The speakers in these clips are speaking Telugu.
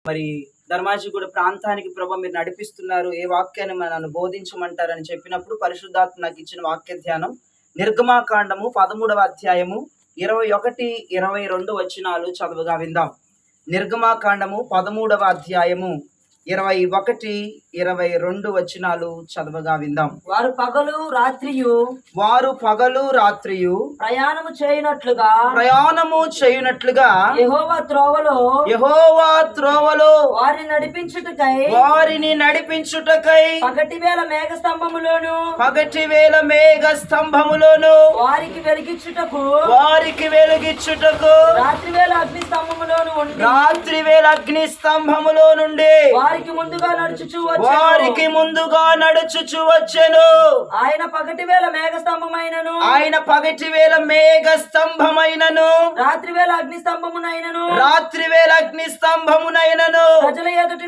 మరి ధర్మాజిగూడ ప్రాంతానికి ప్రభు మీరు నడిపిస్తున్నారు, ఏ వాక్యాన్ని నన్ను బోధించమంటారని చెప్పినప్పుడు పరిశుద్ధాత్మ నాకు ఇచ్చిన వాక్య ధ్యానం నిర్గమాకాండము 13వ అధ్యాయము 21, 22 వచనాలు చదువుగా విందాం. నిర్గమాకాండము 13వ అధ్యాయము 21, 22 వచనాలు చదవగా విందాం. వారు పగలు రాత్రియు ప్రయాణము చేయునట్లుగా యెహోవా త్రోవలో వారిని నడిపించుటకై పగటి వేళ మేఘ స్తంభములోను వారికి వెలిగించుటకు రాత్రి వేళ అగ్ని స్తంభములో నుండి వారికి ముందుగా నడుచుచు వచ్చెను. ఆయన పగటి వేళ మేఘ స్తంభమైనను రాత్రి వేళ అగ్ని స్తంభమునైనను ప్రజల ఎదుట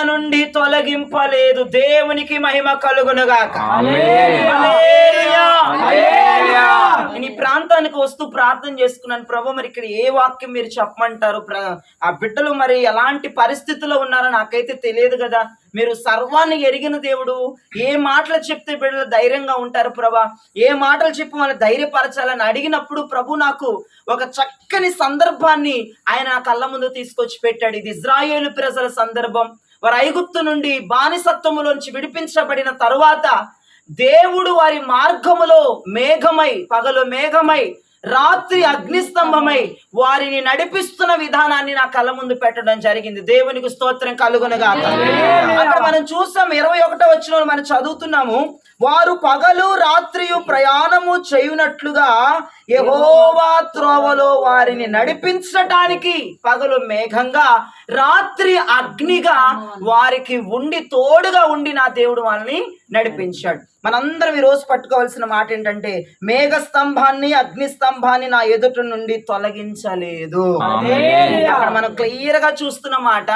నుండి తొలగింపలేదు. దేవునికి మహిమ కలుగునుగాక. నేను ఈ ప్రాంతానికి వస్తూ ప్రార్థన చేసుకున్నాను, ప్రభు మరి ఇక్కడ ఏ వాక్యం మీరు చెప్పమంటారు, ఆ బిడ్డలు మరి ఎలాంటి పరిస్థితుల్లో ఉన్నారో నాకైతే తెలియదు కదా, మీరు సర్వాన్ని ఎరిగిన దేవుడు, ఏ మాటలు చెప్తే బిడ్డలు ధైర్యంగా ఉంటారు ప్రభా, ఏ మాటలు చెప్పి వాళ్ళని ధైర్యపరచాలని అడిగినప్పుడు ప్రభు నాకు ఒక చక్కని సందర్భాన్ని ఆయన కళ్ళ ముందు తీసుకొచ్చి పెట్టాడు. ఇది ఇజ్రాయేలు ప్రజల సందర్భం. వారు ఐగుప్తు నుండి బానిసత్వములోంచి విడిపించబడిన తరువాత దేవుడు వారి మార్గములో పగలు మేఘమై రాత్రి అగ్నిస్తంభమై వారిని నడిపిస్తున్న విధానాన్ని నా కళ్ళ ముందు పెట్టడం జరిగింది. దేవునికి స్తోత్రం కలుగునుగాక. అక్కడ మనం చూసాం 21వ వచనంలో మనం చదువుతున్నాము, వారు పగలు రాత్రియు ప్రయాణము చేయునట్లుగా యెహోవా త్రోవలో వారిని నడిపించటానికి పగలు మేఘంగా రాత్రి అగ్నిగా వారికి తోడుగా ఉండి నా దేవుడు వాళ్ళని నడిపించాడు. మనందరం ఈరోజు పట్టుకోవాల్సిన మాట ఏంటంటే, మేఘ స్తంభాన్ని అగ్ని స్తంభాన్ని నా ఎదుట నుండి తొలగించలేదు. అక్కడ మనం క్లియర్ గా చూస్తున్న మాట,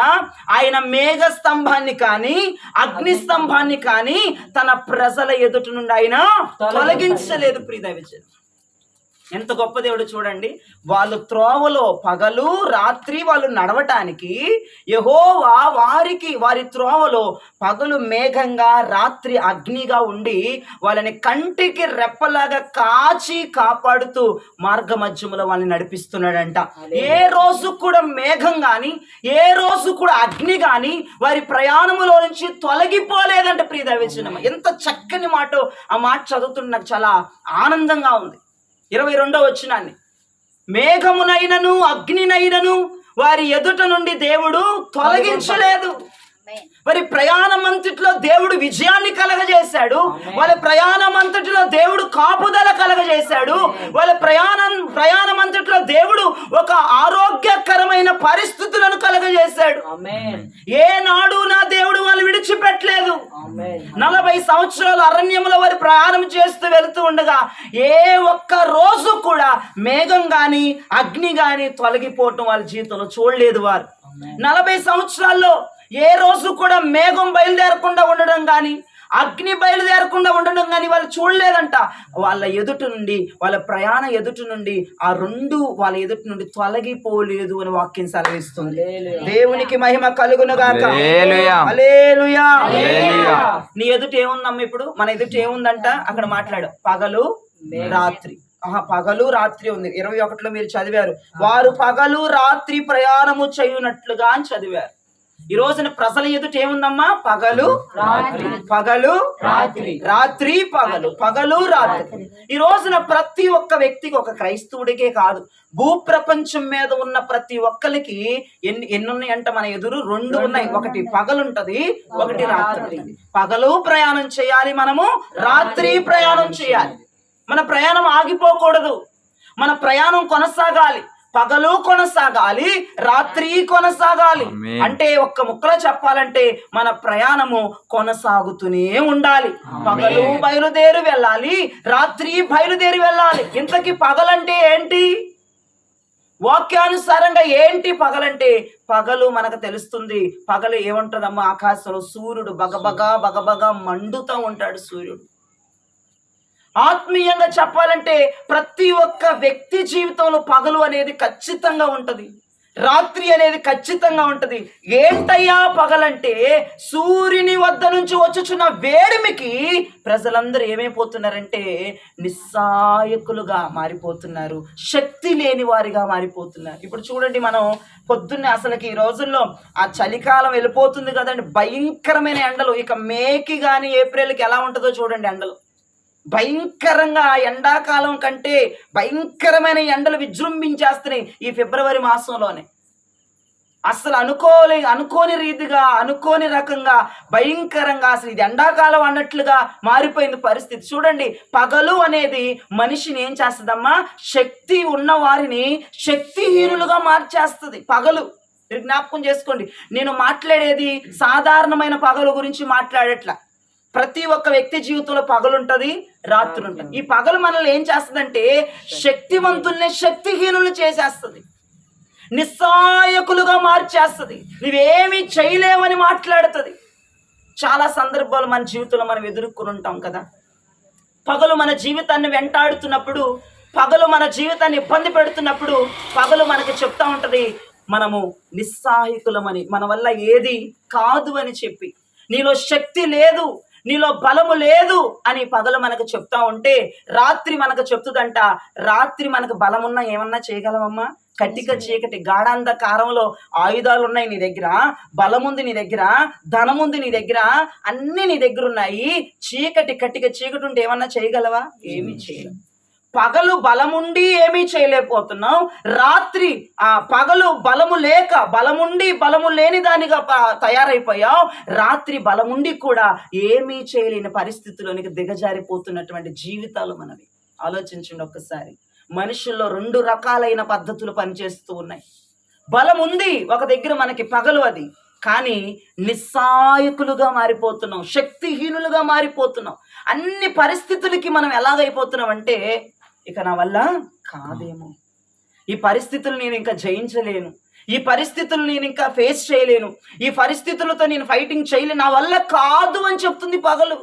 ఆయన మేఘ స్తంభాన్ని కానీ అగ్ని స్తంభాన్ని కానీ తన ప్రజల ఎదుట నుండి ఆయన తొలగించలేదు. ప్రియదైవజనం, ఎంత గొప్ప దేవుడు చూడండి. వాళ్ళు త్రోవలో పగలు రాత్రి వాళ్ళు నడవటానికి యెహోవా వారి త్రోవలో పగలు మేఘంగా రాత్రి అగ్నిగా ఉండి వాళ్ళని కంటికి రెప్పలాగా కాపాడుతూ మార్గ మధ్యములో వాళ్ళని నడిపిస్తున్నాడంట. ఏ రోజు కూడా మేఘం గాని ఏ రోజు కూడా అగ్ని గాని వారి ప్రయాణములో నుంచి తొలగిపోలేదంట. ప్రియదైవజనం, ఎంత చక్కని మాట. ఆ మాట చదువుతున్న నాకు చాలా ఆనందంగా ఉంది. 22వ వచనాన్ని, మేఘమునైనను అగ్నినైనను వారి ఎదుట నుండి దేవుడు తొలగించలేదు. మరి ప్రయాణం అంతటిలో దేవుడు విజయాన్ని కలగజేశాడు. వాళ్ళ ప్రయాణం అంతటిలో దేవుడు కాపుదల కలగజేశాడు. వాళ్ళ ప్రయాణం అంతటిలో దేవుడు ఒక ఆరోగ్యకరమైన పరిస్థితులను కలగజేశాడు. ఏనాడు నా దేవుడు వాళ్ళు విడిచిపెట్టలేదు. 40 సంవత్సరాలు అరణ్యంలో వారు ప్రయాణం చేస్తూ వెళుతూ ఉండగా ఏ ఒక్క రోజు కూడా మేఘం గాని అగ్ని గాని తొలగిపోవటం వాళ్ళ జీవితంలో చూడలేదు. వారు 40 సంవత్సరాల్లో ఏ రోజు కూడా మేఘం బయలుదేరకుండా ఉండడం కానీ అగ్ని బయలుదేరకుండా ఉండడం కానీ వాళ్ళు చూడలేదంట. వాళ్ళ ఎదుట నుండి వాళ్ళ ప్రయాణ ఎదుట నుండి ఆ రెండు వాళ్ళ ఎదుట నుండి తొలగిపోలేదు అని వాక్యం సెలవిస్తుంది. దేవునికి మహిమ కలుగునుగాక. హల్లెలూయా. నీ ఎదుట ఏముందమ్మ? ఇప్పుడు మన ఎదుట ఏముందంట? అక్కడ మాట్లాడు, పగలు రాత్రి. పగలు రాత్రి ఉంది. 21లో మీరు చదివారు, వారు పగలు రాత్రి ప్రయాణము చేయునట్లుగా అని చదివారు. ఈ రోజున ప్రజల ఎదుట ఏముందమ్మా? పగలు రాత్రి, పగలు రాత్రి. ఈ రోజున ప్రతి ఒక్క వ్యక్తికి, ఒక క్రైస్తవుడికే కాదు, భూప్రపంచం మీద ఉన్న ప్రతి ఒక్కరికి ఎన్ని ఉన్నాయంట? మన ఎదురు 2 ఉన్నాయి. ఒకటి పగలుంటది, ఒకటి రాత్రి. పగలు ప్రయాణం చేయాలి, మనము రాత్రి ప్రయాణం చేయాలి. మన ప్రయాణం ఆగిపోకూడదు, మన ప్రయాణం కొనసాగాలి. పగలు కొనసాగాలి, రాత్రి కొనసాగాలి. అంటే ఒక్క ముక్కలో చెప్పాలంటే మన ప్రయాణము కొనసాగుతూనే ఉండాలి. పగలు బయలుదేరి వెళ్ళాలి, రాత్రి బయలుదేరి వెళ్ళాలి. ఇంతకీ పగలంటే ఏంటి? వాక్యానుసారంగా ఏంటి పగలంటే? పగలు మనకు తెలుస్తుంది. పగలు ఏముంటదమ్మా? ఆకాశంలో సూర్యుడు బగబగా మండుతూ ఉంటాడు. సూర్యుడు ఆత్మీయంగా చెప్పాలంటే ప్రతి ఒక్క వ్యక్తి జీవితంలో పగలు అనేది ఖచ్చితంగా ఉంటది. రాత్రి అనేది ఖచ్చితంగా ఉంటది. ఏంటయ్యా పగలంటే సూర్యుని వద్ద నుంచి వచ్చుచున్న వేడిమికి ప్రజలందరూ ఏమైపోతున్నారంటే నిస్సాయకులుగా మారిపోతున్నారు, శక్తి లేని వారిగా మారిపోతున్నారు. ఇప్పుడు చూడండి, మనం పొద్దున్నే అసలుకి ఈ రోజుల్లో ఆ చలికాలం వెళ్ళిపోతుంది కదండి, భయంకరమైన ఎండలు. ఇక మేకి కానీ ఏప్రిల్కి ఎలా ఉంటుందో చూడండి ఎండలు. భయంకరంగా ఎండాకాలం కంటే భయంకరమైన ఎండలు విజృంభించేస్తున్నాయి ఈ ఫిబ్రవరి మాసంలోనే. అసలు అనుకోని రీతిగా, అనుకోని రకంగా భయంకరంగా, అసలు ఇది ఎండాకాలం అన్నట్లుగా మారిపోయింది పరిస్థితి. చూడండి, పగలు అనేది మనిషిని ఏం చేస్తుందమ్మా, శక్తి ఉన్న వారిని శక్తిహీనులుగా మార్చేస్తుంది పగలు. మీరు జ్ఞాపకం చేసుకోండి, నేను మాట్లాడేది సాధారణమైన పగలు గురించి మాట్లాడట్లా. ప్రతి ఒక్క వ్యక్తి జీవితంలో పగలుంటది, రాత్రి ఉంటుంది. ఈ పగలు మనల్ని ఏం చేస్తుందంటే శక్తివంతుల్ని శక్తిహీనులు చేసేస్తుంది, నిస్సాయకులుగా మార్చేస్తుంది, నువ్వేమీ చేయలేవని మాట్లాడుతుంది. చాలా సందర్భాలు మన జీవితంలో మనం ఎదుర్కొని ఉంటాం కదా. పగలు మన జీవితాన్ని వెంటాడుతున్నప్పుడు, పగలు మన జీవితాన్ని ఇబ్బంది పెడుతున్నప్పుడు, పగలు మనకు చెప్తా ఉంటది మనము నిస్సాయకులమని, మన వల్ల ఏది కాదు అని చెప్పి, నీలో శక్తి లేదు, నీలో బలము లేదు అని పగలు మనకు చెప్తా ఉంటే, రాత్రి మనకు చెప్తుందంట, రాత్రి మనకు బలమున్నా ఏమన్నా చేయగలమమ్మా? కట్టిక చీకటి గాఢాంధకారంలో ఆయుధాలు ఉన్నాయి నీ దగ్గర, బలముంది నీ దగ్గర, ధనముంది నీ దగ్గర, అన్ని నీ దగ్గర ఉన్నాయి. కట్టిక చీకటి ఉంటే ఏమన్నా చేయగలవా? ఏమీ చేయలేవు. పగలు బలముండి ఏమీ చేయలేకపోతున్నావు, రాత్రి పగలు బలము లేక బలముండి బలము లేని దానిగా తయారైపోయావు, రాత్రి బలముండి కూడా ఏమీ చేయలేని పరిస్థితుల్లోనికి దిగజారిపోతున్నటువంటి జీవితాలు మనవి. ఆలోచించండి ఒక్కసారి. మనుషుల్లో 2 రకాలైన పద్ధతులు పనిచేస్తూ ఉన్నాయి. బలం ఉంది ఒక దగ్గర మనకి పగలు, అది కానీ నిస్సాయకులుగా మారిపోతున్నాం, శక్తిహీనులుగా మారిపోతున్నాం. అన్ని పరిస్థితులకి మనం ఎలాగైపోతున్నాం అంటే, ఇక నా వల్ల కాదేమో, ఈ పరిస్థితులు నేను ఇంకా జయించలేను, ఈ పరిస్థితులు నేను ఇంకా ఫేస్ చేయలేను, ఈ పరిస్థితులతో నేను ఫైటింగ్ చేయలేను, నా వల్ల కాదు అని చెప్తుంది పగలు.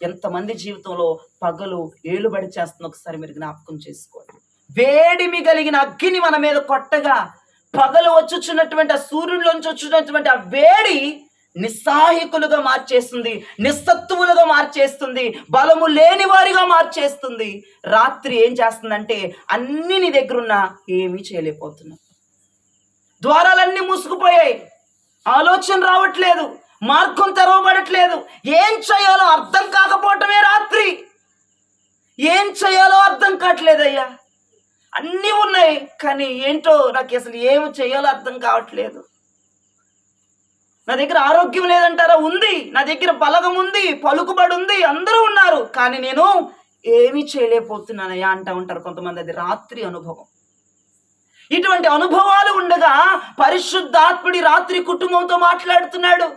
ఎంతమంది జీవితంలో పగలు ఏలుబడి చేస్తుంది ఒకసారి మీరు జ్ఞాపకం చేసుకోండి. వేడిమి కలిగిన అగ్గిని మన మీద కొట్టగా పగలు వచ్చుచున్నటువంటి ఆ సూర్యుడిలోంచి వచ్చున్నటువంటి ఆ వేడి నిస్సాయకులుగా మార్చేస్తుంది, నిస్సత్తువులుగా మార్చేస్తుంది, బలము లేని వారిగా మార్చేస్తుంది. రాత్రి ఏం చేస్తుందంటే అన్ని నీ దగ్గరున్నా ఏమీ చేయలేకపోతున్నావు, ద్వారాలన్నీ మూసుకుపోయాయి, ఆలోచన రావట్లేదు, మార్గం తెరవబడట్లేదు, ఏం చేయాలో అర్థం కాకపోవటమే రాత్రి. ఏం చేయాలో అర్థం కావట్లేదయ్యా, అన్నీ ఉన్నాయి కానీ ఏంటో నాకు అసలు ఏం చేయాలో అర్థం కావట్లేదు. నా దగ్గర ఆరోగ్యం లేదంటారా? ఉంది. నా దగ్గర బలగం ఉంది, పలుకుబడి ఉంది, అందరూ ఉన్నారు, కానీ నేను ఏమీ చేయలేకపోతున్నానయ్యా అంటా ఉంటారు కొంతమంది. అది రాత్రి అనుభవం. ఇటువంటి అనుభవాలు ఉండగా పరిశుద్ధాత్ముడి రాత్రి కుటుంబంతో మాట్లాడుతున్నాడు.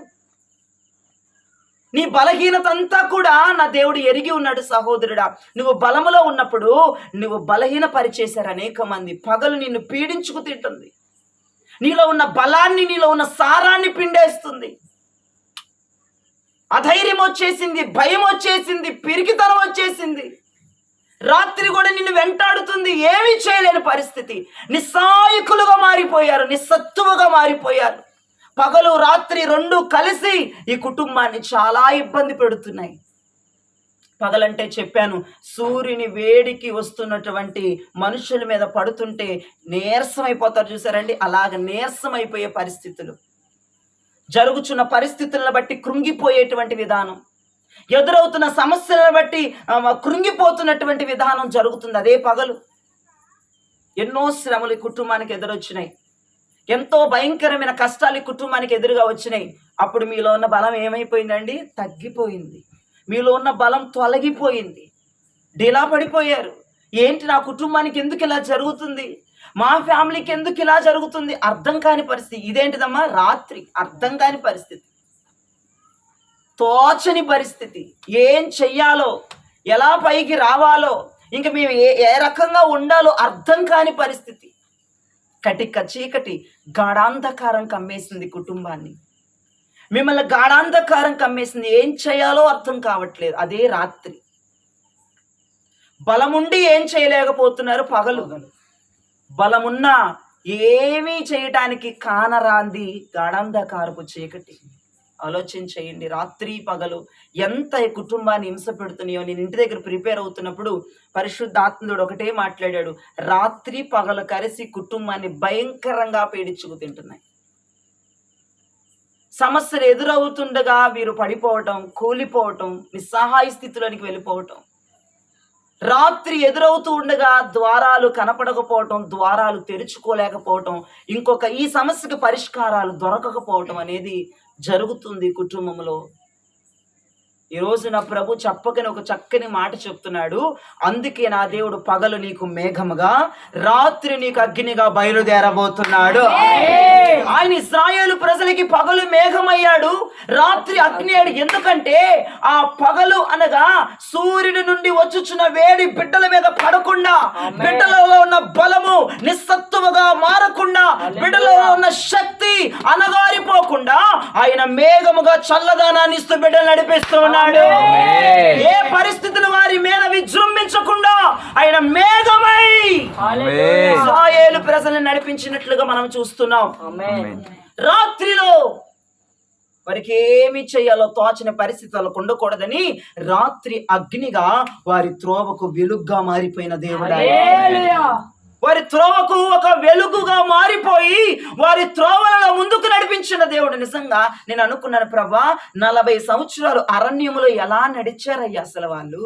నీ బలహీనత అంతా కూడా నా దేవుడు ఎరిగి ఉన్నాడు సహోదరుడా. నువ్వు బలములో ఉన్నప్పుడు నువ్వు బలహీన పరిచేశారు అనేక మంది. పగలు నిన్ను పీడించుకు తింటుంది, నీలో ఉన్న బలాన్ని, నీలో ఉన్న సారాన్ని పిండేస్తుంది. అధైర్యం వచ్చేసింది, భయం వచ్చేసింది, పిరికితనం వచ్చేసింది. రాత్రి కూడా నిన్ను వెంటాడుతుంది, ఏమీ చేయలేని పరిస్థితి. నిస్సాయకులుగా మారిపోయారు, నిస్సత్తువుగా మారిపోయారు. పగలు రాత్రి 2 కలిసి ఈ కుటుంబాన్ని చాలా ఇబ్బంది పెడుతున్నాయి. పగలంటే చెప్పాను, సూర్యుని వేడికి వస్తున్నటువంటి మనుషుల మీద పడుతుంటే నీరసమైపోతారు చూసారండి, అలాగ నీరసమైపోయే పరిస్థితులు, జరుగుతున్న పరిస్థితులను బట్టి కృంగిపోయేటువంటి విధానం, ఎదురవుతున్న సమస్యలను బట్టి కృంగిపోతున్నటువంటి విధానం జరుగుతుంది. అదే పగలు. ఎన్నో శ్రమలు ఈ కుటుంబానికి ఎదురొచ్చినాయి, ఎంతో భయంకరమైన కష్టాలు ఈ కుటుంబానికి ఎదురుగా వచ్చినాయి. అప్పుడు మీలో ఉన్న బలం ఏమైపోయిందండి? తగ్గిపోయింది. మీలో ఉన్న బలం తొలగిపోయింది. డిలా పడిపోయారు. ఏంటి నా కుటుంబానికి ఎందుకు ఇలా జరుగుతుంది, మా ఫ్యామిలీకి ఎందుకు ఇలా జరుగుతుంది, అర్థం కాని పరిస్థితి. ఇదేంటిదమ్మా? రాత్రి. అర్థం కాని పరిస్థితి, తోచని పరిస్థితి. ఏం చెయ్యాలో, ఎలా పైకి రావాలో, ఇంకా మేము ఏ రకంగా ఉండాలో అర్థం కాని పరిస్థితి. కటిక చీకటి గాఢాంధకారం కమ్మేసింది కుటుంబాన్ని, మిమ్మల్ని గాఢాంధకారం కమ్మేసింది. ఏం చేయాలో అర్థం కావట్లేదు. అదే రాత్రి. బలముండి ఏం చేయలేకపోతున్నారు పగలు, బలమున్నా ఏమీ చేయటానికి కానరాంది గాఢాంధకారపు చీకటి. ఆలోచన చేయండి, రాత్రి పగలు ఎంత ఈ కుటుంబాన్ని హింస పెడుతున్నాయో. నేను ఇంటి దగ్గర ప్రిపేర్ అవుతున్నప్పుడు పరిశుద్ధాత్ముడు ఒకటే మాట్లాడాడు, రాత్రి పగలు కలిసి కుటుంబాన్ని భయంకరంగా పీడించుకు తింటున్నాయి. సమస్యలు ఎదురవుతుండగా వీరు పడిపోవటం, కూలిపోవటం, నిస్సహాయ స్థితిలోనికి వెళ్ళిపోవటం. రాత్రి ఎదురవుతూ ఉండగా ద్వారాలు కనపడకపోవటం, ద్వారాలు తెరుచుకోలేకపోవటం, ఇంకొక ఈ సమస్యకు పరిష్కారాలు దొరకకపోవటం అనేది జరుగుతుంది కుటుంబంలో. ఈ రోజు నా ప్రభు చెప్పకని ఒక చక్కని మాట చెప్తున్నాడు. అందుకే నా దేవుడు పగలు నీకు మేఘముగా, రాత్రి నీకు అగ్నిగా బయలుదేరబోతున్నాడు. ఆయన ఇశ్రాయేలు ప్రజలకి పగలు మేఘమయ్యాడు, రాత్రి అగ్ని అయ్యాడు. ఎందుకంటే ఆ పగలు అనగా సూర్యుడి నుండి వచ్చుచున్న వేడి బిడ్డల మీద పడకుండా, బిడ్డలలో ఉన్న బలము నిస్సత్తువగా మారకుండా, బిడ్డలలో ఉన్న శక్తి అనగారిపోకుండా ఆయన మేఘముగా చల్లదనాన్ని ఇస్తూ బిడ్డలు నడిపిస్తూ ఉన్నాడు. ఏ పరిస్థితులు వారి మీద విజృంభించకుండా ఆయన మేఘమై ఇశ్రాయేలు ప్రజలను నడిపించినట్లుగా మనం చూస్తున్నాం. రాత్రిలో వారికి ఏమి చేయాలో తోచని పరిస్థితి వాళ్ళకు ఉండకూడదని రాత్రి అగ్నిగా వారి త్రోవకు వెలుగుగా మారిపోయిన దేవుడు. వారి త్రోవకు ఒక వెలుగుగా మారిపోయి వారి త్రోవలలో ముందుకు నడిపించిన దేవుడు. నిజంగా నేను అనుకున్నాను, ప్రభా 40 సంవత్సరాలు అరణ్యములో ఎలా నడిచారయ్యా అసలు వాళ్ళు,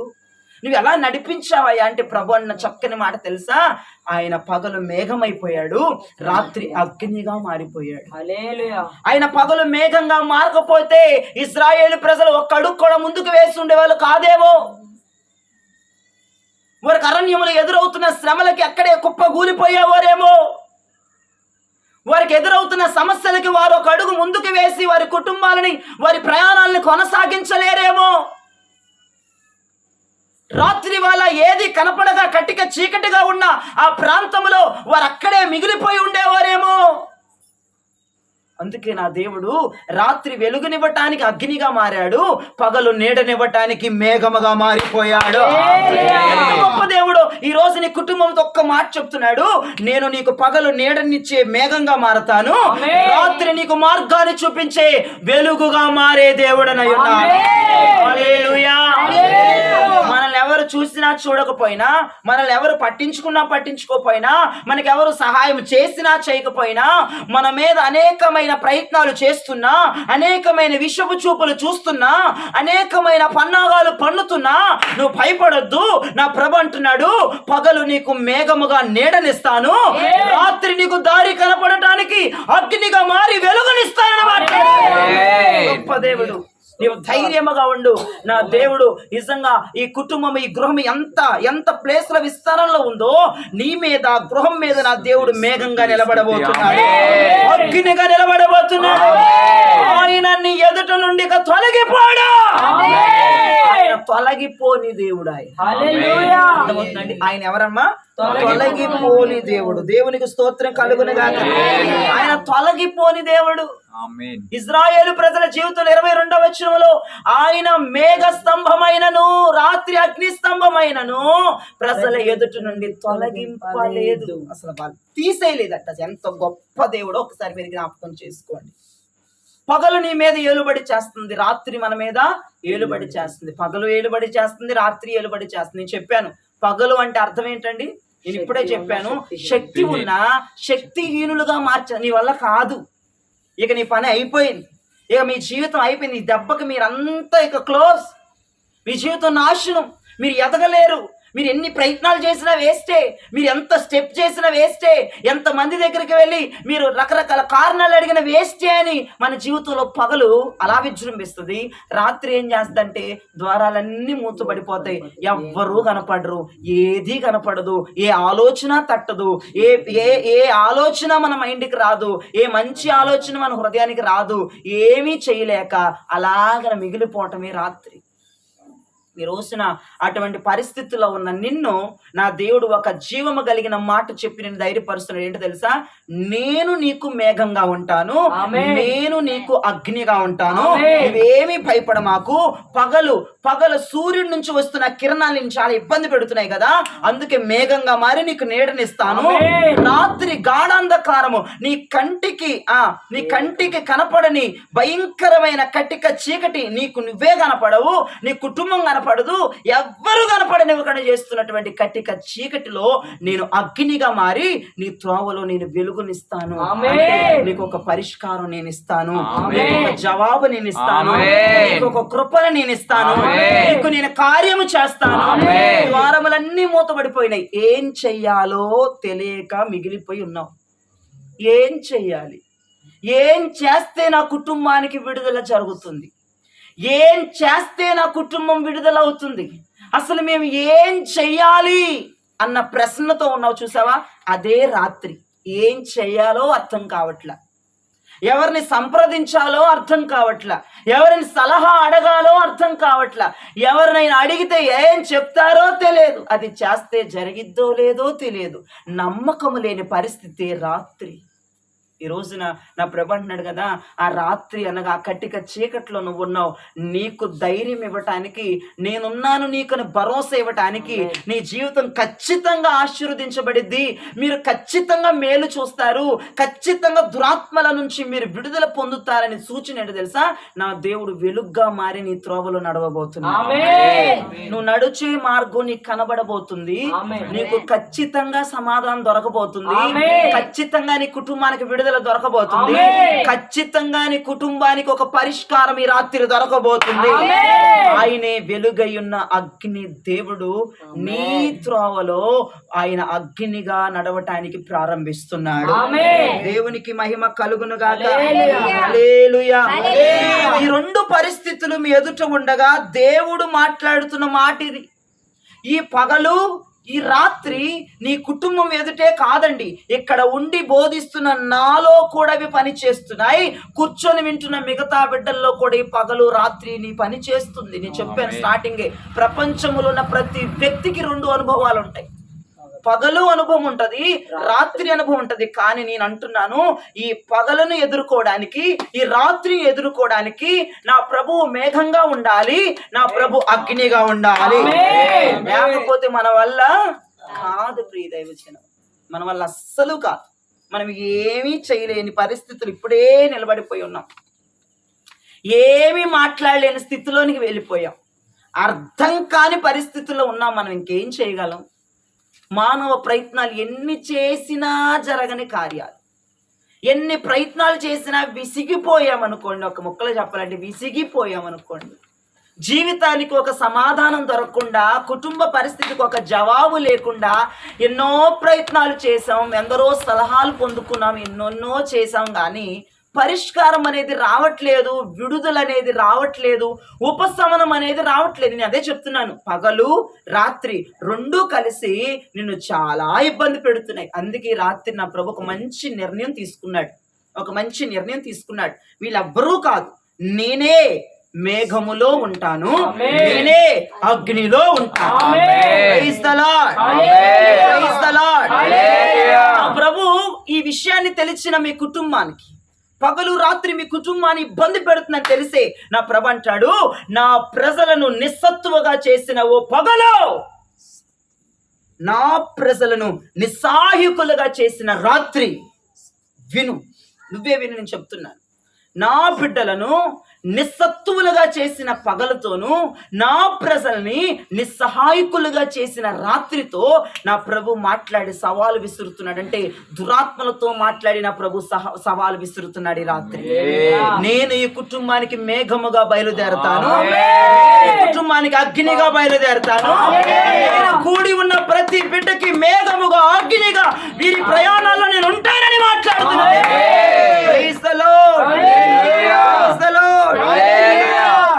నువ్వు ఎలా నడిపించావయ్యా అంటే, ప్రభు అన్న చక్కని మాట తెలుసా, ఆయన పగలు మేఘమైపోయాడు, రాత్రి అగ్నిగా మారిపోయాడు. ఆయన పగలు మేఘంగా మారకపోతే ఇశ్రాయేలు ప్రజలు ఒక్క అడుగు కూడా ముందుకు వేసి ఉండేవాళ్ళు కాదేమో. వారికి అరణ్యములు ఎదురవుతున్న శ్రమలకి అక్కడే కుప్పగూలిపోయేవారేమో. వారికి ఎదురవుతున్న సమస్యలకి వారు ఒక అడుగు ముందుకు వేసి వారి కుటుంబాలని, వారి ప్రయాణాలను కొనసాగించలేరేమో. రాత్రి వాళ్ళ ఏది కనపడగా కట్టిక చీకటిగా ఉన్న ఆ ప్రాంతంలో వారు అక్కడే మిగిలిపోయి ఉండేవారేమో. అందుకే నా దేవుడు రాత్రి వెలుగునివ్వటానికి అగ్నిగా మారాడు, పగలు నీడనివ్వటానికి మేఘముగా మారిపోయాడు. గొప్ప దేవుడు. ఈ రోజు నీ కుటుంబంతో ఒక్క మాట చెప్తున్నాడు, నేను నీకు పగలు నీడనిచ్చే మేఘంగా మారతాను, రాత్రి నీకు మార్గాన్ని చూపించే వెలుగుగా మారే దేవుడనై ఉన్నాడు. హల్లెలూయా. మనల్ని ఎవరు చూసినా చూడకపోయినా, మనల్ని ఎవరు పట్టించుకున్నా పట్టించుకోపోయినా, మనకి ఎవరు సహాయం చేసినా చేయకపోయినా, మన మీద అనేకమైన ప్రయత్నాలు చేస్తున్నా, అనేకమైన విషపు చూపులు చూస్తున్నా, అనేకమైన పన్నాగాలు పన్నుతున్నా, నువ్వు భయపడొద్దు. నా ప్రభు అంటున్నాడు, పగలు నీకు మేఘముగా నీడనిస్తాను, రాత్రి నీకు దారి కనపడటానికి అగ్నిగా మారి వెలుగునిస్తానన్నమాట. గొప్ప దేవుడు. నీవు ధైర్యముగా ఉండు. నా దేవుడు నిజంగా ఈ కుటుంబం, ఈ గృహం ఎంత ప్లేస్ల విస్తారంలో ఉందో, నీ మీద, గృహం మీద నా దేవుడు మేఘంగా నిలబడబోతున్నాడు, అగ్నిగా నిలబడబోతున్నాడు. ఆయన నీ ఎదుట నుండి తొలగిపోడు. ఆయన తొలగిపోని దేవుడు. ఆయన ఎవరమ్మా? తొలగిపోని దేవుడు. దేవునికి స్తోత్రం కలుగునుగాక. ఆయన తొలగిపోని దేవుడు. ఇశ్రాయేలు ప్రజల జీవితంలో 22వ వచనంలో ఆయన మేఘ స్తంభమైనను రాత్రి అగ్ని స్తంభమైనను ప్రజల ఎదుటి నుండి తొలగింపలేదు. అసలు వాళ్ళు తీసేయలేదట. ఎంత గొప్ప దేవుడో ఒకసారి మీరు జ్ఞాపకం చేసుకోండి. పగలు నీ మీద ఏలుబడి చేస్తుంది, రాత్రి మన మీద ఏలుబడి చేస్తుంది. పగలు ఏలుబడి చేస్తుంది, రాత్రి ఏలుబడి చేస్తుంది. నేను చెప్పాను, పగలు అంటే అర్థం ఏంటండి? నేను ఇప్పుడే చెప్పాను, శక్తి ఉన్నా శక్తిహీనులుగా నీ వల్ల కాదు. ఇక నీ పని అయిపోయింది, ఇక మీ జీవితం అయిపోయింది. ఈ దెబ్బకి మీరంతా ఇక క్లోజ్. మీ జీవితం నాశనం. మీరు ఎదగలేరు. మీరు ఎన్ని ప్రయత్నాలు చేసినా వేస్టే. మీరు ఎంత స్టెప్ చేసినా వేస్టే. ఎంతమంది దగ్గరికి వెళ్ళి మీరు రకరకాల కారణాలు అడిగిన వేస్టే అని మన జీవితంలో పగలు అలా విజృంభిస్తుంది. రాత్రి ఏం చేస్తుందంటే ద్వారాలన్నీ మూతపడిపోతాయి. ఎవ్వరూ కనపడరు, ఏది కనపడదు, ఏ ఆలోచన తట్టదు, ఏ ఆలోచన మన మైండ్కి రాదు, ఏ మంచి ఆలోచన మన హృదయానికి రాదు. ఏమీ చేయలేక అలాగ మిగిలిపోవటమే రాత్రి. ఈ రోజున అటువంటి పరిస్థితుల్లో ఉన్న నిన్ను నా దేవుడు ఒక జీవము కలిగిన మాట చెప్పి నేను ధైర్యపరుస్తున్నాడు. ఏంటో తెలుసా? నేను నీకు మేఘంగా ఉంటాను, నేను నీకు అగ్నిగా ఉంటాను, నువ్వేమీ భయపడ మాకు. పగలు పగలు సూర్యుడి నుంచి వస్తున్న కిరణాలు నేను చాలా ఇబ్బంది పెడుతున్నాయి కదా, అందుకే మేఘంగా మారి నీకు నీడనిస్తాను. రాత్రి గాఢాంధకారము నీ కంటికి కనపడని భయంకరమైన కటిక చీకటి నీకు నువ్వే కనపడవు, నీ కుటుంబం కనపడదు, ఎవ్వరు కనపడనివ్వకుండా చేస్తున్నటువంటి కటిక చీకటిలో నేను అగ్నిగా మారి నీ త్రోవలో నేను వెలుగునిస్తాను. నీకు ఒక పరిష్కారం నేను ఇస్తాను, నీకు ఒక జవాబు నేను ఇస్తాను, నీకు ఒక కృపను నేను ఇస్తాను, నీకు నేను కార్యము చేస్తాను. ద్వారములన్నీ మూతబడిపోయినాయి, ఏం చెయ్యాలో తెలియక మిగిలిపోయి ఉన్నావు. ఏం చెయ్యాలి, ఏం చేస్తే నా కుటుంబానికి విడుదల జరుగుతుంది, ఏం చేస్తే నా కుటుంబం విడుదల అవుతుంది, అసలు మేము ఏం చెయ్యాలి అన్న ప్రశ్నతో ఉన్నావు చూసావా? అదే రాత్రి ఏం చెయ్యాలో అర్థం కావట్లా, ఎవరిని సంప్రదించాలో అర్థం కావట్లా, ఎవరిని సలహా అడగాలో అర్థం కావట్లా, ఎవరినైనా అడిగితే ఏం చెప్తారో తెలియదు, అది చేస్తే జరిగిద్దో లేదో తెలియదు. నమ్మకము లేని పరిస్థితి రాత్రి. ఈ రోజున నా ప్రభు అంటున్నాడు కదా, ఆ రాత్రి అనగా కట్టిక చీకట్లో నువ్వు ఉన్నావు, నీకు ధైర్యం ఇవ్వటానికి నేనున్నాను, నీకు భరోసా ఇవ్వటానికి. నీ జీవితం ఖచ్చితంగా ఆశీర్వదించబడిద్ది, మీరు ఖచ్చితంగా మేలు చూస్తారు, ఖచ్చితంగా దురాత్మల నుంచి మీరు విడుదల పొందుతారని సూచన ఏంటో తెలుసా? నా దేవుడు వెలుగ్గా మారి నీ త్రోవలో నడవబోతున్నాడు. నువ్వు నడుచే మార్గం నీకు కనబడబోతుంది, నీకు ఖచ్చితంగా సమాధానం దొరకబోతుంది, ఖచ్చితంగా నీ కుటుంబానికి విడుదల దొరకబోతుంది, ఖచ్చితంగా నీ కుటుంబానికి ఒక పరిష్కారం ఈ రాత్రి దొరకబోతుంది. ఆయనే వెలుగయ్యున్న అగ్ని దేవుడు నీ త్రోవలో ఆయన అగ్నిగా నడవటానికి ప్రారంభిస్తున్నాడు. దేవునికి మహిమ కలుగును గాక. హల్లెలూయా. ఈ రెండు పరిస్థితులు మీ ఎదుట ఉండగా దేవుడు మాట్లాడుతున్న మాట ఇది. ఈ పగలు ఈ రాత్రి నీ కుటుంబం ఎదుటే కాదండి, ఇక్కడ ఉండి బోధిస్తున్న నాలో కూడా ఇవి పని చేస్తున్నాయి, కూర్చొని వింటున్న మిగతా బిడ్డల్లో కూడా ఈ పగలు రాత్రి నీ పని చేస్తుంది. నేను చెప్పాను స్టార్టింగే, ప్రపంచంలో ఉన్న ప్రతి వ్యక్తికి రెండు అనుభవాలు ఉంటాయి. పగలు అనుభవం ఉంటది, రాత్రి అనుభవం ఉంటది. కానీ నేను అంటున్నాను, ఈ పగలను ఎదుర్కోవడానికి, ఈ రాత్రిని ఎదుర్కోవడానికి నా ప్రభువు మేఘంగా ఉండాలి, నా ప్రభు అగ్నిగా ఉండాలి. లేకపోతే మన వల్ల కాదు ప్రియ దైవజనం, మన వల్ల అస్సలు కాదు. మనం ఏమీ చేయలేని పరిస్థితులు ఇప్పుడే నిలబడిపోయి ఉన్నాం, ఏమీ మాట్లాడలేని స్థితిలోనికి వెళ్ళిపోయాం, అర్థం కాని పరిస్థితుల్లో ఉన్నాం. మనం ఇంకేం చేయగలం? మానవ ప్రయత్నాలు ఎన్ని చేసినా జరగని కార్యాలు, ఎన్ని ప్రయత్నాలు చేసినా విసిగిపోయామనుకోండి, ఒక ముక్కలో చెప్పాలంటే విసిగిపోయామనుకోండి, జీవితానికి ఒక సమాధానం దొరకకుండా, కుటుంబ పరిస్థితికి ఒక జవాబు లేకుండా ఎన్నో ప్రయత్నాలు చేసాం, ఎందరో సలహాలు పొందుకున్నాం, ఎన్నెన్నో చేసాం, కానీ పరిష్కారం అనేది రావట్లేదు, విడుదల అనేది రావట్లేదు, ఉపశమనం అనేది రావట్లేదు. నేను అదే చెప్తున్నాను, పగలు రాత్రి రెండూ కలిసి నిన్ను చాలా ఇబ్బంది పెడుతున్నాయి. అందుకే రాత్రి నా ప్రభు ఒక మంచి నిర్ణయం తీసుకున్నాడు. వీళ్ళెవ్వరూ కాదు, నేనే మేఘములో ఉంటాను, నేనే అగ్నిలో ఉంటాను. Praise the lord. Praise the lord. ప్రభు ఈ విషయాన్ని తెలిసిన మీ కుటుంబానికి, పగలు రాత్రి మీ కుటుంబాన్ని ఇబ్బంది పెడుతుందని తెలిసే నా ప్రభు అంటాడు, నా ప్రజలను నిస్సత్తువగా చేసిన ఓ పగలు, నా ప్రజలను నిస్సహాయకులుగా చేసిన రాత్రి విను, నువ్వే విను, నేను చెప్తున్నాను. నా బిడ్డలను నిస్సత్తువులుగా చేసిన పగలతోనూ, నా ప్రజల్ని నిస్సహాయకులుగా చేసిన రాత్రితో నా ప్రభు మాట్లాడి సవాలు విసురుతున్నాడు. అంటే దురాత్మలతో మాట్లాడి నా ప్రభు సవాలు విసురుతున్నాడు ఈ రాత్రి. నేను ఈ కుటుంబానికి మేఘముగా బయలుదేరతాను, కుటుంబానికి అగ్నిగా బయలుదేరతాను, కూడి ఉన్న ప్రతి బిడ్డకి మేఘముగా అగ్నిగా వీరి ప్రయాణాల్లో నేను ఉంటానని మాట్లాడుతున్నాను. Praise the lord. Praise the Lord.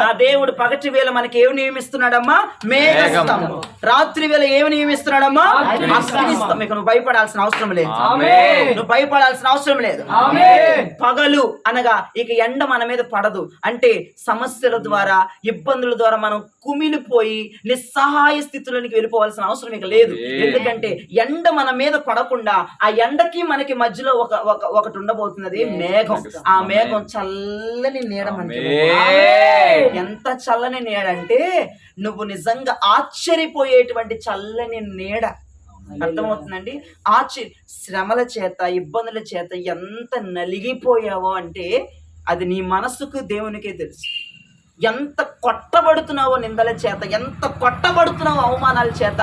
నా దేవుడు పగటి వేళ మనకి ఏమి నియమిస్తున్నాడమ్మా? మేఘస్తంభం. రాత్రి వేళ ఏమి నియమిస్తున్నాడమ్మా? అగ్నిస్తంభం. ఇక నువ్వు భయపడాల్సిన అవసరం లేదు, నువ్వు భయపడాల్సిన అవసరం లేదు. పగలు అనగా ఇక ఎండ మన మీద పడదు, అంటే సమస్యల ద్వారా, ఇబ్బందుల ద్వారా మనం కుమిలిపోయి నిస్సహాయ స్థితిలోనికి వెళ్ళిపోవాల్సిన అవసరం ఇక లేదు. ఎందుకంటే ఎండ మన మీద పడకుండా ఆ ఎండకి మనకి మధ్యలో ఒకటి ఉండబోతున్నది మేఘం. ఆ మేఘం చల్లని నీడ మనకి, ఎంత చల్లని నీడ అంటే నువ్వు నిజంగా ఆశ్చర్యపోయేటువంటి చల్లని నీడ. అర్థమవుతుందండి? శ్రమల చేత, ఇబ్బందుల చేత ఎంత నలిగిపోయావో అంటే అది నీ మనసుకు దేవునికే తెలుసు. ఎంత కొట్టబడుతున్నావో నిందల చేత, ఎంత కొట్టబడుతున్నావో అవమానాల చేత,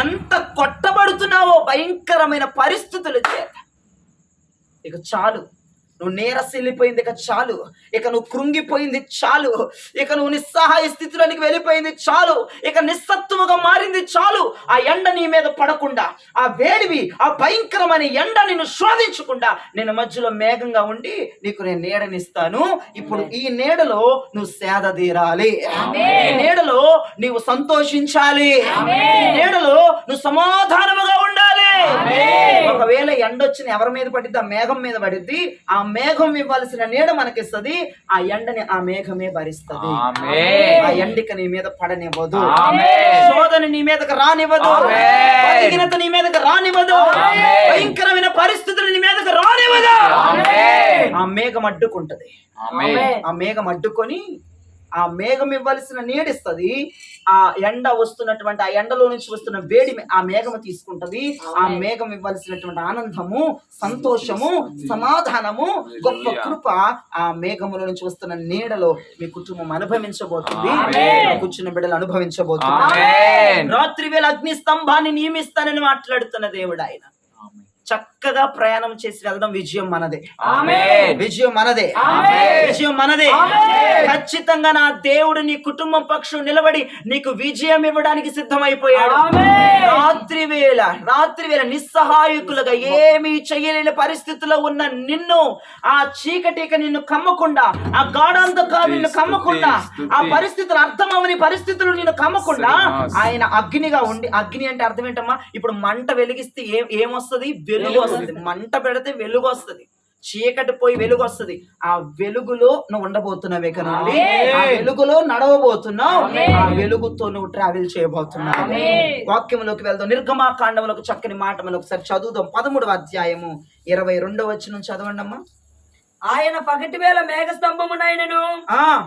ఎంత కొట్టబడుతున్నావో భయంకరమైన పరిస్థితుల చేత. ఇక చాలు, నువ్వు నీరసిల్లిపోయింది ఇక చాలు, ఇక నువ్వు కృంగిపోయింది చాలు, ఇక నువ్వు నిస్సహాయ స్థితిలోనికి వెళ్ళిపోయింది చాలు, ఇక నిస్సత్తువుగా మారింది చాలు. ఆ ఎండ నీ మీద పడకుండా, ఆ వేడివి, ఆ భయంకరమైన ఎండ నిన్ను శోధించకుండా నేను మధ్యలో మేఘంగా ఉండి నీకు నేను నీడనిస్తాను. ఇప్పుడు ఈ నీడలో నువ్వు సేద తీరాలి, ఈ నీడలో నీవు సంతోషించాలి, ఈ నీడలో నువ్వు సమాధానముగా ఉండాలి. ఒకవేళ ఎండొచ్చిన ఎవరి మీద పడిద్ది? ఆ మేఘం మీద పడిద్ది. ఆ మేఘం ఇవ్వాల్సిన నీడ మనకిస్తుంది, ఆ ఎండని ఆ మేఘమే భరిస్తుంది. ఆ ఎండిక నీ మీద పడనివ్వదు, శోధన నీ మీదకి రానివ్వదు, బలహీనత నీ మీదకి రానివ్వదు, భయంకరమైన పరిస్థితులు నీ మీదకి రానివ్వదు. ఆ మేఘం అడ్డుకుంటది. ఆ మేఘం అడ్డుకొని ఆ మేఘం ఇవ్వాల్సిన నీడిస్తుంది. ఆ ఎండ వస్తున్నటువంటి, ఆ ఎండలో నుంచి వస్తున్న వేడి ఆ మేఘము తీసుకుంటది. ఆ మేఘం ఇవ్వాల్సినటువంటి ఆనందము, సంతోషము, సమాధానము, గొప్ప కృప ఆ మేఘముల నుంచి వస్తున్న నీడలో మీ కుటుంబం అనుభవించబోతుంది, కూర్చున్న బిడ్డలు అనుభవించబోతుంది. రాత్రి వేళ అగ్ని స్తంభాన్ని నియమిస్తానని మాట్లాడుతున్న దేవుడు ఆయన. చక్కగా ప్రయాణం చేసి వెళ్దాం. విజయం మనదే, విజయం మనదే, విజయం మనదే. ఖచ్చితంగా నా దేవుడు నీ కుటుంబం పక్షం నిలబడి నీకు విజయం ఇవ్వడానికి సిద్ధమైపోయాడు. రాత్రి వేళ నిస్సహాయకులుగా ఏమీ చేయలేని పరిస్థితిలో ఉన్న నిన్ను, ఆ చీకటిక నిన్ను కమ్మకుండా, ఆ గాఢాంధకారం నిన్ను కమ్మకుండా, ఆ పరిస్థితులు అర్థమవని పరిస్థితులు నిన్ను కమ్మకుండా ఆయన అగ్నిగా ఉండి, అగ్ని అంటే అర్థం ఏంటమ్మా? ఇప్పుడు మంట వెలిగిస్తే ఏమొస్తుంది? వెలుగు వస్తుంది. మంట పెడితే వెలుగు వస్తుంది, చీకటి పోయి వెలుగు వస్తుంది. ఆ వెలుగులో నువ్వు ఉండబోతున్నావే కదండి, ఆ వెలుగులో నడవబోతున్నావు, ఆ వెలుగుతో నువ్వు ట్రావెల్ చేయబోతున్నావు. వాక్యంలోకి వెళ్దాం. నిర్గమాకాండంలో ఒక చక్కని మాట మనం ఒకసారి చదువుదాం. 13వ అధ్యాయము 22వ వచనం చదవండి అమ్మా. ఆయన పగటి వేళ మేఘ స్తంభమునైనను,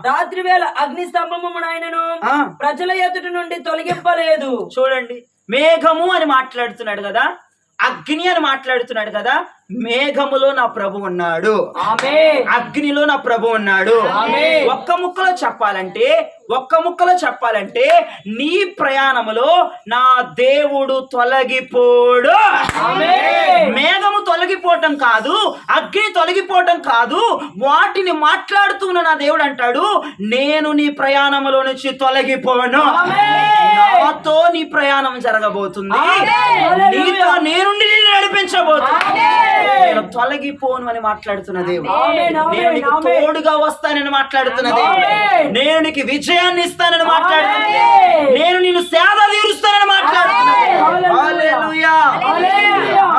రాత్రి వేళ అగ్ని స్తంభమునైనను ప్రజల ఎదుటి నుండి తొలగింపలేదు. చూడండి, మేఘము అని మాట్లాడుతున్నాడు కదా, అగ్ని అని మాట్లాడుతున్నాడు కదా. మేఘములో నా ప్రభు ఉన్నాడు, అగ్నిలో నా ప్రభు ఉన్నాడు. ఒక్క ముక్కలో చెప్పాలంటే నీ ప్రయాణములో నా దేవుడు తొలగిపోడు. మేఘము తొలగిపోవటం కాదు, అగ్ని తొలగిపోవటం కాదు, వాటిని మాట్లాడుతున్న నా దేవుడు అంటాడు, నేను నీ ప్రయాణములో నుంచి తొలగిపోను. నాతో నీ ప్రయాణం జరగబోతుంది, నీతో నేనుండి నిన్ను నడిపించబోతుంది. నేను తొలగిపోను అని మాట్లాడుతున్న దేవుడు. నేను నీకు తోడుగా వస్తానని మాట్లాడుతున్న దేవుడు. నేను నీకు విజయాన్ని ఇస్తానని మాట్లాడుతున్నా. నేను నిన్ను సేద తీరుస్తానని మాట్లాడుతున్నా. హల్లెలూయా,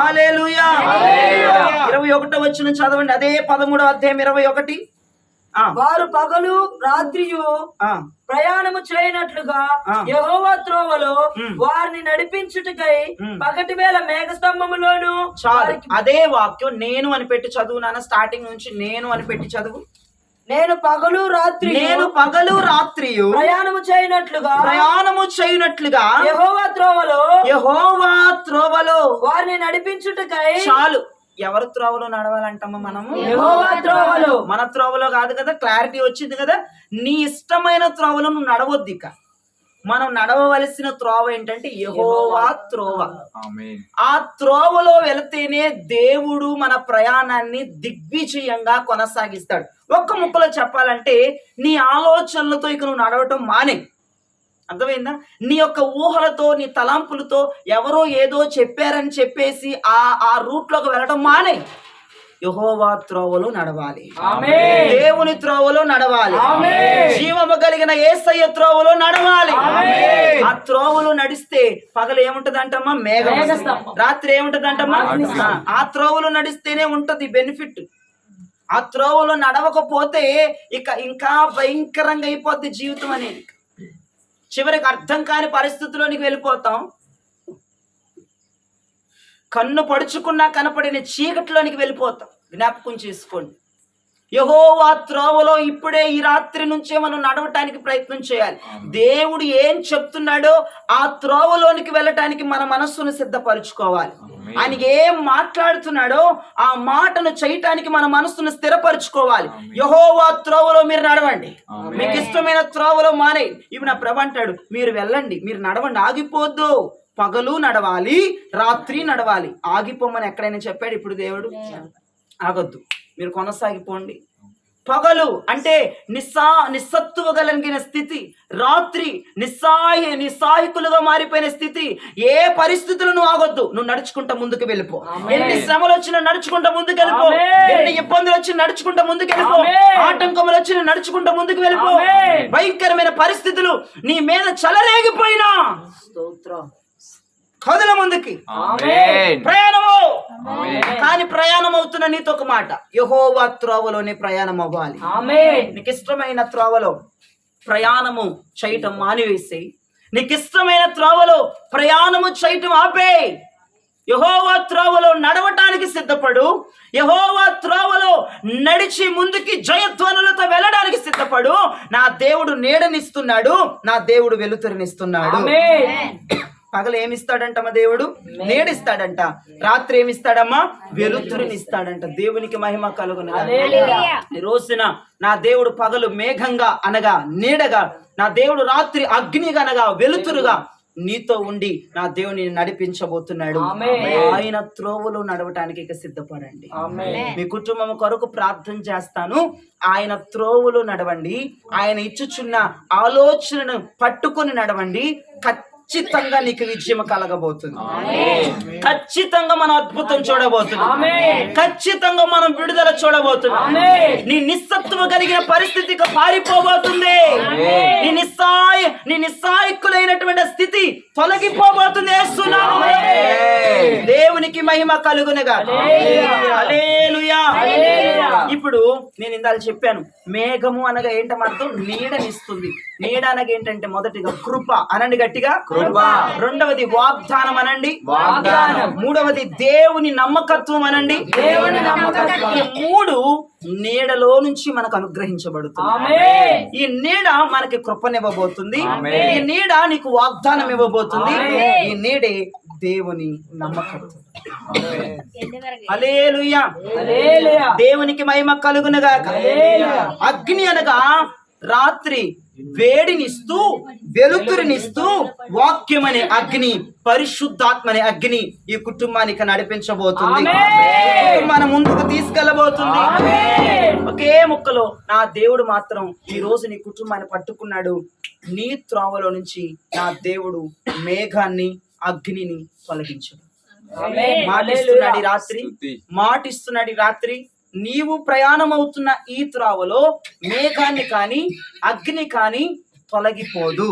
హల్లెలూయా. 21వ వచనం చదవండి. అదే 13వ అధ్యాయం 21. వారు పగలు రాత్రియు ప్రయాణము చేయనట్లుగా యెహోవా త్రోవలో వారిని నడిపించుటకై పగటి వేళ మేఘ స్తంభములోను. అదే వాక్యం నేను అని పెట్టి చదువు నాన్న. స్టార్టింగ్ నుంచి నేను అని పెట్టి చదువు. నేను పగలు రాత్రియు ప్రయాణము చేయనట్లుగా యెహోవా త్రోవలో వారిని నడిపించుటకై. చాలు. ఎవరు త్రోవలో నడవాలంటమ్మా? మనము యెహోవా త్రోవలో. మన త్రోవలో కాదు కదా. క్లారిటీ వచ్చింది కదా. నీ ఇష్టమైన త్రోవలో నువ్వు నడవద్దు. ఇక మనం నడవవలసిన త్రోవ ఏంటంటే యెహోవా త్రోవ. ఆ త్రోవలో వెళితేనే దేవుడు మన ప్రయాణాన్ని దిగ్విజయంగా కొనసాగిస్తాడు. ఒక్క ముక్కలో చెప్పాలంటే నీ ఆలోచనలతో ఇక నువ్వు నడవటం మానే. అర్థమైందా? నీ యొక్క ఊహలతో, నీ తలంపులతో ఎవరో ఏదో చెప్పారని చెప్పేసి ఆ రూట్ లోకి వెళ్ళడం మానే. యెహోవా త్రోవలో నడవాలి, దేవుని త్రోవలో నడవాలి, జీవము కలిగిన యేసయ్య త్రోవలో నడవాలి. ఆ త్రోవలో నడిస్తే పగలు ఏముంటదంటమ్మా? మేఘం. రాత్రి ఏముంటదంటమ్మా? ఆ త్రోవలో నడిస్తేనే ఉంటది బెనిఫిట్. ఆ త్రోవలో నడవకపోతే ఇంకా భయంకరంగా అయిపోద్ది జీవితం అనేది. చివరికి అర్థం కాని పరిస్థితుల్లోనికి వెళ్ళిపోతాం. కన్ను పడుచుకున్నా కనపడిన చీకటిలోనికి వెళ్ళిపోతాం. జ్ఞాపకం చేసుకోండి. యెహోవా త్రోవలో ఇప్పుడే ఈ రాత్రి నుంచే మనం నడవటానికి ప్రయత్నం చేయాలి. దేవుడు ఏం చెప్తున్నాడో ఆ త్రోవలోనికి వెళ్ళటానికి మన మనస్సును సిద్ధపరచుకోవాలి. ఆయనకి ఏం మాట్లాడుతున్నాడో ఆ మాటను చేయటానికి మన మనస్సును స్థిరపరచుకోవాలి. యెహోవా త్రోవలో మీరు నడవండి, మీకు ఇష్టమైన త్రోవలో మానే. ఇప్పుడు నా ప్రభు అంటాడు, మీరు వెళ్ళండి, మీరు నడవండి, ఆగిపోద్దు. పగలు నడవాలి, రాత్రి నడవాలి. ఆగిపోమని ఎక్కడైనా చెప్పాడు ఇప్పుడు దేవుడు? ఆగొద్దు, మీరు కొనసాగిపోండి. పగలు అంటే నిస్సత్తువ కలిగిన స్థితి, రాత్రి నిస్సాహికులుగా మారిపోయిన స్థితి. ఏ పరిస్థితులు నువ్వు ఆగొద్దు, నువ్వు నడుచుకుంటా ముందుకు వెళ్ళిపో. ఎన్ని శ్రమలు వచ్చినా నడుచుకుంటా ముందుకు వెళ్ళిపో, ఎన్ని ఇబ్బందులు వచ్చినా నడుచుకుంటా ముందుకు వెళ్ళిపో, ఆటంకములు వచ్చినా నడుచుకుంటా ముందుకు వెళ్ళిపో. భయంకరమైన పరిస్థితులు నీ మీద చెలరేగిపోయినా స్తోత్రం, కదుల ముందుకి, ప్రయాణము. కానీ ప్రయాణం అవుతున్న నీతో ఒక మాట, యెహోవా త్రోవలోనే ప్రయాణం అవ్వాలి. నీకు ఇష్టమైన త్రోవలో ప్రయాణము చేయటం మానివేసి, నీకు ఇష్టమైన త్రోవలో ప్రయాణము చేయటం ఆపే. యెహోవా త్రోవలో నడవటానికి సిద్ధపడు. యెహోవా త్రోవలో నడిచి ముందుకి జయధ్వనులతో వెళ్ళడానికి సిద్ధపడు. నా దేవుడు నీడనిస్తున్నాడు, నా దేవుడు వెలుతురునిస్తున్నాడు. పగలు ఏమిస్తాడంట దేవుడు? నీడిస్తాడంట. రాత్రి ఏమిస్తాడమ్మా? వెలుతురునిస్తాడంట. దేవునికి మహిమ కలుగును. ఈ రోజున నా దేవుడు పగలు మేఘంగా అనగా నీడగా, నా దేవుడు రాత్రి అగ్నిగా అనగా వెలుతురుగా నీతో ఉండి నా దేవుని నడిపించబోతున్నాడు. ఆయన త్రోవలో నడవటానికి ఇక సిద్ధపడండి. మీ కుటుంబం కొరకు ప్రార్థన చేస్తాను. ఆయన త్రోవలో నడవండి. ఆయన ఇచ్చుచున్న ఆలోచనను పట్టుకొని నడవండి. ఖచ్చితంగా నీకు విజయం కలగబోతుంది. ఖచ్చితంగా మనం అద్భుతం చూడబోతున్నాం. ఖచ్చితంగా మనం విడుదల చూడబోతున్నాం. నీ నిస్సత్తువ కలిగిన పరిస్థితికి పారిపోబోతుంది. నీ నిస్సాయకులైనటువంటి స్థితి తొలగిపోబోతుంది. దేవునికి మహిమ కలుగునుగా. హల్లెలూయా. ఇప్పుడు నేను ఇందాక చెప్పాను, మేఘము అనగా ఏంటో అర్థం? నీడనిస్తుంది. నీడ అనగా ఏంటంటే మొదటిగా కృప అనండి, గట్టిగా కృప. రెండవది వాగ్దానం అనండి, వాగ్దానం. మూడవది దేవుని నమ్మకత్వం అనండి, దేవుని నమ్మకత్వం. ఈ మూడు నీడలో నుంచి మనకు అనుగ్రహించబడుతుంది. ఈ నీడ మనకి కృపనివ్వబోతుంది. ఈ నీడ నీకు వాగ్దానం ఇవ్వబోతుంది. ఈ నీడే దేవుని నమ్మకత్వం. హల్లెలూయా. దేవునికి మహిమ కలుగునుగాక. అగ్ని అనగా రాత్రి వేడినిస్తూ వెలుతురునిస్తూ వాక్యం అనే అగ్ని, పరిశుద్ధాత్మ అనే అగ్ని ఈ కుటుంబానికి నడిపించబోతుంది. మన ముందుకు తీసుకెళ్లబోతుంది. ఒకే ముక్కలో నా దేవుడు మాత్రం ఈ రోజు నీ కుటుంబాన్ని పట్టుకున్నాడు. నీ త్రోవలో నుంచి నా దేవుడు మేఘాన్ని, అగ్నిని తొలగించడు. మాటిస్తున్నాడు ఈ రాత్రి నీవు ప్రయాణం అవుతున్న ఈ త్రోవలో మేఘాన్ని కాని అగ్ని కాని తొలగిపోదు.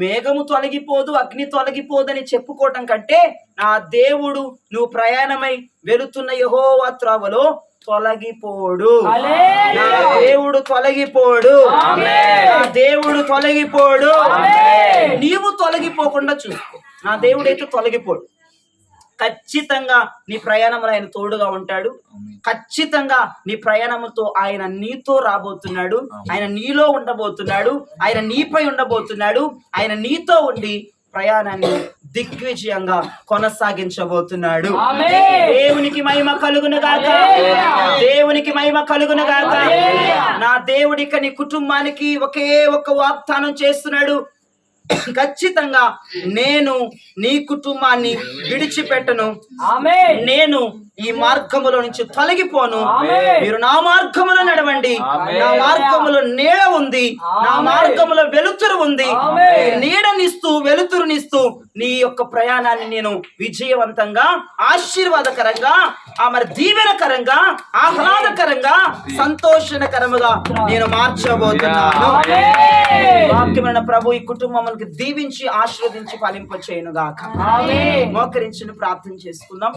మేఘము తొలగిపోదు, అగ్ని తొలగిపోదు అని చెప్పుకోవటం కంటే, నా దేవుడు నువ్వు ప్రయాణమై వెళుతున్న యెహోవా త్రోవలో తొలగిపోడు. నా దేవుడు తొలగిపోడు. నా దేవుడు తొలగిపోడు. నీవు తొలగిపోకుండా చూసుకో. నా దేవుడైతే తొలగిపోడు. ఖచ్చితంగా నీ ప్రయాణంలో ఆయన తోడుగా ఉంటాడు. ఖచ్చితంగా నీ ప్రయాణముతో ఆయన నీతో రాబోతున్నాడు. ఆయన నీలో ఉండబోతున్నాడు. ఆయన నీపై ఉండబోతున్నాడు. ఆయన నీతో ఉండి ప్రయాణాన్ని దిగ్విజయంగా కొనసాగించబోతున్నాడు. దేవునికి మహిమ కలుగునుగాక. దేవునికి మహిమ కలుగునుగాక. నా దేవుడిక నీ కుటుంబానికి ఒకే ఒక్క వాగ్దానం చేస్తున్నాడు. ఖచ్చితంగా నేను నీ కుటుంబాన్ని విడిచిపెట్టను. నేను ఈ మార్గములో నుంచి తొలగిపోను. మీరు నా మార్గములో నడవండి. నా మార్గములో నీడ ఉంది, నా మార్గములో వెలుతురు ఉంది. నీడనిస్తూ వెలుతురునిస్తూ నీ యొక్క ప్రయాణాన్ని నేను విజయవంతంగా, ఆశీర్వాదకరంగా, మరి దీవెనకరంగా, ఆహ్లాదకరంగా, సంతోషకరముగా నేను మార్చబోతున్నాను. వాక్యమైన ప్రభు ఈ కుటుంబములకు దీవించి ఆశీర్వదించి ఫలింప చేయను గాక. మోకరించి ప్రార్థన చేసుకుందాం.